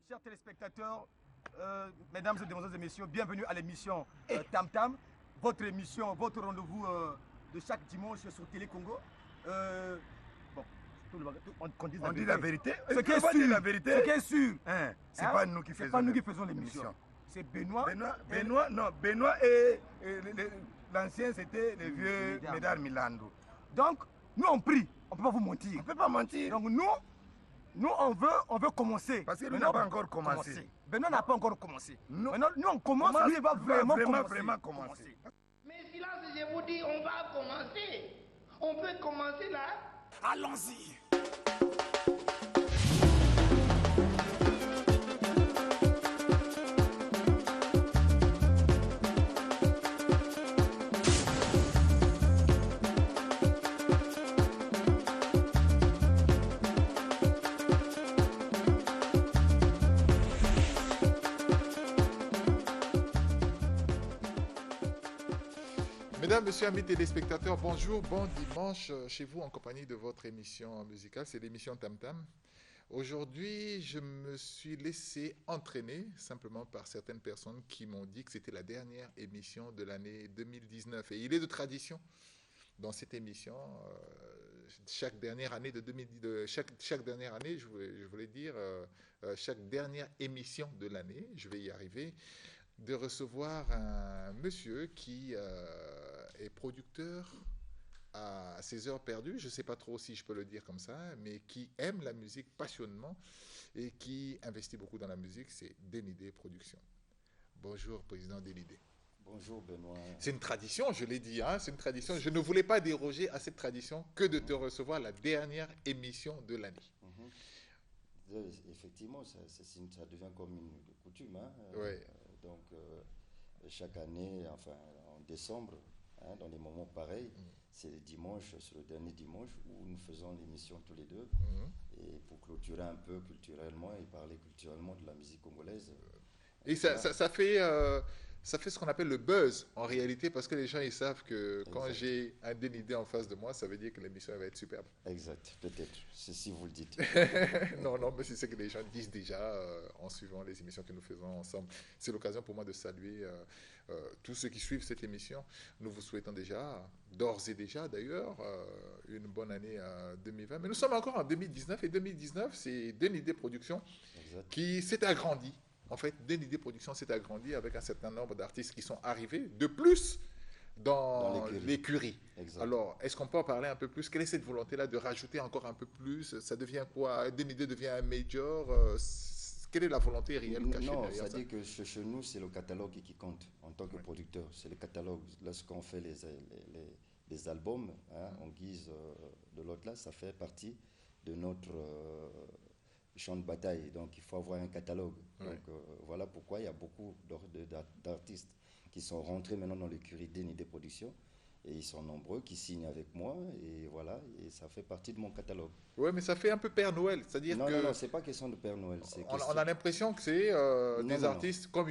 Chers téléspectateurs, mesdames et demoiselles et messieurs, bienvenue à l'émission Tam Tam, votre émission, votre rendez-vous de chaque dimanche sur Télé Congo. Bon, on dit la vérité. Ce qui est sûr, la vérité. Ce qui est sûr, hein, c'est pas nous qui faisons l'émission. C'est Benoît. Benoît et l'ancien, c'était le vieux Médard Milando. Donc, nous on prie, on ne peut pas vous mentir. On ne peut pas mentir. Donc nous on veut commencer. Parce que nous n'avons pas encore commencé. Benoît n'a pas encore commencé. Nous on commence, lui il va vraiment commencer. Mais silence, je vous dis, on va commencer. On peut commencer là. Allons-y. Mesdames, Messieurs, amis téléspectateurs, bonjour, bon dimanche chez vous en compagnie de votre émission musicale, c'est l'émission Tam Tam. Aujourd'hui, je me suis laissé entraîner simplement par certaines personnes qui m'ont dit que c'était la dernière émission de l'année 2019. Et il est de tradition dans cette émission, chaque dernière année, chaque dernière année, je voulais dire, chaque dernière émission de l'année, je vais y arriver, de recevoir un monsieur qui est producteur à ses heures perdues, je ne sais pas trop si je peux le dire comme ça, mais qui aime la musique passionnément et qui investit beaucoup dans la musique, c'est Denidé Productions. Bonjour, président Denidé. Bonjour Benoît. C'est une tradition, je l'ai dit, hein, c'est une tradition. Je ne voulais pas déroger à cette tradition que de te recevoir la dernière émission de l'année. Effectivement, ça devient comme une coutume. Hein. Ouais. Donc, chaque année, enfin en décembre, hein, dans des moments pareils, c'est le dimanche, c'est le dernier dimanche où nous faisons l'émission tous les deux. Et pour clôturer un peu culturellement et parler culturellement de la musique congolaise. Et ça fait ce qu'on appelle le buzz en réalité, parce que les gens ils savent que quand j'ai un Denidé en face de moi, ça veut dire que l'émission va être superbe. Exact, peut-être, c'est si vous le dites. non, mais c'est ce que les gens disent déjà en suivant les émissions que nous faisons ensemble. C'est l'occasion pour moi de saluer tous ceux qui suivent cette émission. Nous vous souhaitons déjà, d'ores et déjà d'ailleurs, une bonne année 2020. Mais nous sommes encore en 2019 et 2019, c'est Denidé Productions qui s'est agrandi. En fait, Denidé Productions s'est agrandi avec un certain nombre d'artistes qui sont arrivés de plus dans l'écurie. Alors, est-ce qu'on peut en parler un peu plus? Quelle est cette volonté-là de rajouter encore un peu plus? Ça devient quoi? Denidé devient un major? Quelle est la volonté réelle cachée derrière ça? Non, ça dit que chez nous, c'est le catalogue qui compte en tant que producteur. C'est le catalogue. Lorsqu'on fait les albums, hein, en guise de l'autre là, ça fait partie de notre champ de bataille. Donc, il faut avoir un catalogue. Donc, voilà pourquoi il y a beaucoup d'artistes qui sont rentrés maintenant dans l'écurie Denidé Productions. Et ils sont nombreux qui signent avec moi. Et voilà, et ça fait partie de mon catalogue. Oui, mais ça fait un peu Père Noël. C'est-à-dire non, c'est pas question de Père Noël. On a l'impression que c'est des artistes, comme